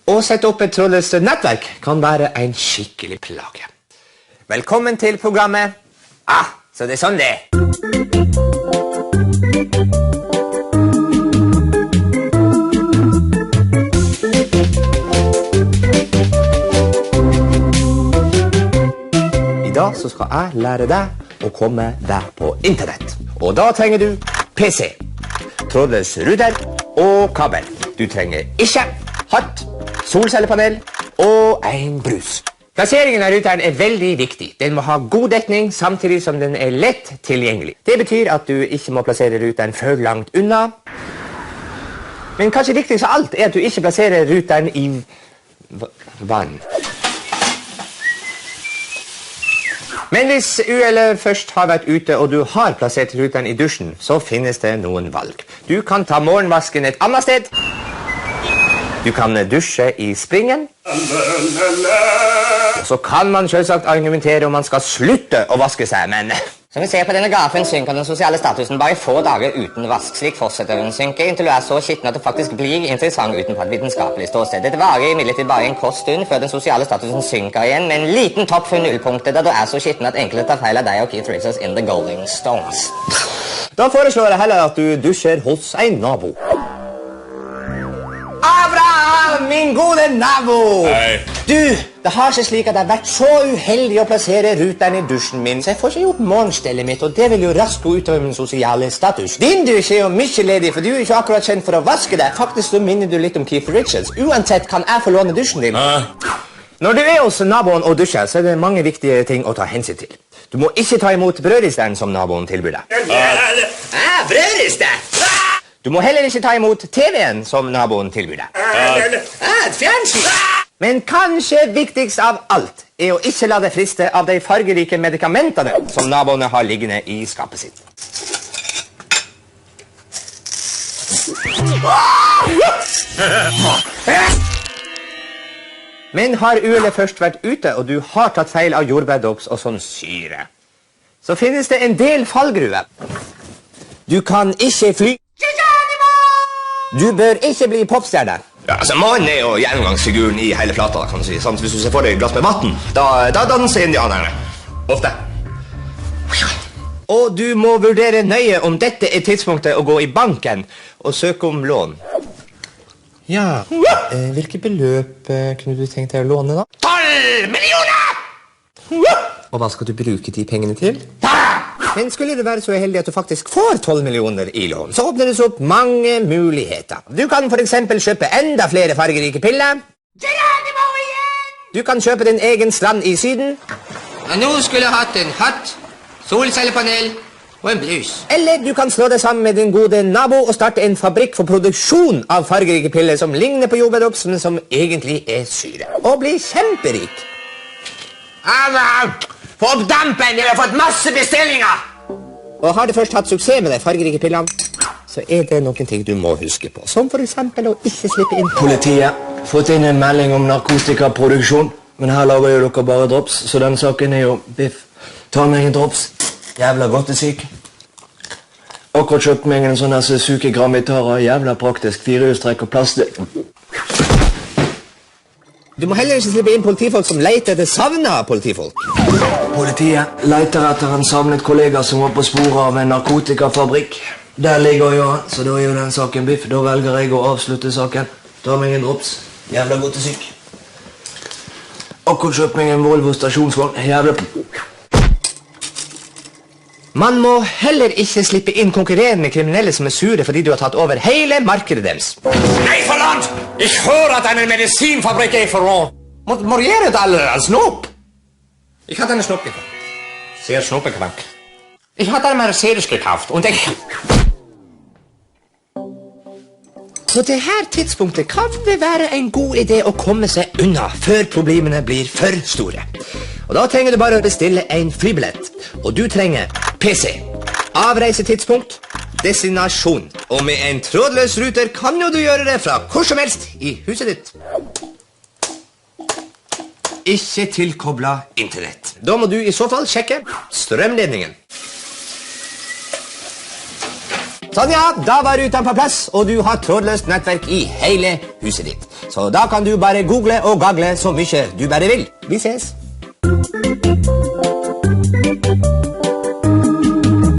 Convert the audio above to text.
Å sette opp et trådløst nettverk kan være en skikkelig plage. Velkommen til programmet. Så det er sånn det er. I dag så skal jeg lære deg å komme deg på internett. Og da trenger du PC, trådløs router og kabel. Du trenger ikke hatt, solcellepanel og en brus. Plasseringen av routeren er veldig viktig. Den må ha god dekning samtidig som den er lett tilgjengelig. Det betyr at du ikke må plassere routeren for langt unna. Men kanskje viktigst av alt er at du ikke plasserer routeren i vann. Men hvis uhellet først har vært ute og du har plassert routeren i dusjen, så finnes det noen valg. Du kan ta morgenvasken et annet sted. Du kan dusje i springen. Og så kan man selvsagt argumentere om man skal slutte å vaske seg, men... Som vi ser på denne grafen synker den sosiale statusen bare få dager uten vask. Slik fortsetter den synke inntil du er så skitten at det faktisk blir interessant utenpå et vitenskapelig ståsted. Dette varer imidlertid bare en kort stund før den sosiale statusen synker igjen, med en liten topp for nullpunktet da du er så skitten at enkelte tar feil av deg og Keith Richards in The Rolling Stones. Da foreslår jeg heller at du dusjer hos en nabo. Abraham, min gode nabo! Hei. Du, det har seg slik at jeg har vært så uheldig å plassere ruteren i dusjen min, så jeg får ikke gjort morgenstellet mitt, og det vil jo raskt gå utover min sosiale status. Din dusj er jo mye ledig, for du er ikke akkurat kjent for å vaske deg. Faktisk så minner du litt om Keith Richards. Uansett kan jeg få låne dusjen din. Når du er hos naboen og dusjer, så er det mange viktige ting å ta hensyn til. Du må ikke ta imot brødristeren som naboen tilbyr deg. Brødrister! Du må heller ikke ta imot TV-en som naboen tilbyr deg. Et fjernsyn! Men kanskje viktigst av alt er å ikke la deg friste av de fargerike medikamentene som naboene har liggende i skapet sitt. Men har uhellet først vært ute, og du har tatt feil av jordbærdrops og sånn syre, så finnes det en del fallgruver. Du kan ikke fly. Du bør ikke bli popstjerne. Ja, altså, mannen er jo gjennomgangsfiguren i hele flata, kan du si. Sånn, hvis du ser for deg et glass med vatten, da danser indianerne. Ofte. Og du må vurdere nøye om dette er tidspunktet å gå i banken og søke om lån. Ja, hvilke beløp kunne du tenkt deg å låne da? 12 millioner! Og hva skal du bruke de pengene til? Men skulle du være så heldig at du faktisk får 12 millioner i lån, så åpner det seg opp mange muligheter. Du kan for eksempel kjøpe enda flere fargerike piller. Du kan kjøpe din egen strand i Syden. Og nå skulle jeg hatt en hatt, solcellepanel og en brus. Eller du kan slå deg sammen med din gode nabo og starte en fabrikk for produksjon av fargerike piller som ligner på jordbærdrops, men som egentlig er syre. Og bli kjemperik. Få opp dampen, jeg har fått masse bestillinger! Og har du først hatt suksess med de fargerike pillene, så er det noen ting du må huske på. Som for eksempel å ikke slippe inn. Politiet, fått inn en melding om narkotikaproduksjon, men her lager jo dere bare drops, så den saken er jo biff. Ta meg en drops. Jævla godtesyk. Akkurat kjøpt meg en sånn her Suzuki Grand Vitara, jævla praktisk, 4-hjulstrekk og plastikk. Du må heller ikke slippe inn politifolk som leter etter savna politifolk. Politiet leter etter en savnet kollega som var på sporet av en narkotikafabrikk. Der ligger jo han, så da er jo den saken biff. Da velger jeg å avslutte saken. Ta meg en drops. Jævla godtesyk. Akkurat kjøpt meg en Volvo stasjonsvogn. Jævla... Man må heller ikke slippe inn konkurrerende kriminelle som er sure fordi du har tatt over hele markedet deres. Nei, forlatt! Jeg hører at en medisinfabrikk er forråd. Må gjøre det all snop? Ich hatte eine Schnuppe gekauft. Sehr schnuppekrank. Ich hatte eine Mercedes gekauft und ich... På dette tidspunktet kan det være en god idé å komme seg unna før problemene blir for store. Og da trenger du bare å bestille en flybillett. Og du trenger PC, avreisetidspunkt, destinasjon. Og med en trådløs ruter kan jo du gjøre det fra hvor som helst i huset ditt. Ikke tilkoblet internett. Da må du i så fall sjekke strømledningen. Sånn ja, da var ruten på plass, og du har trådløst nettverk i hele huset ditt. Så da kan du bare google og gagle så mye du bare vil. Vi ses!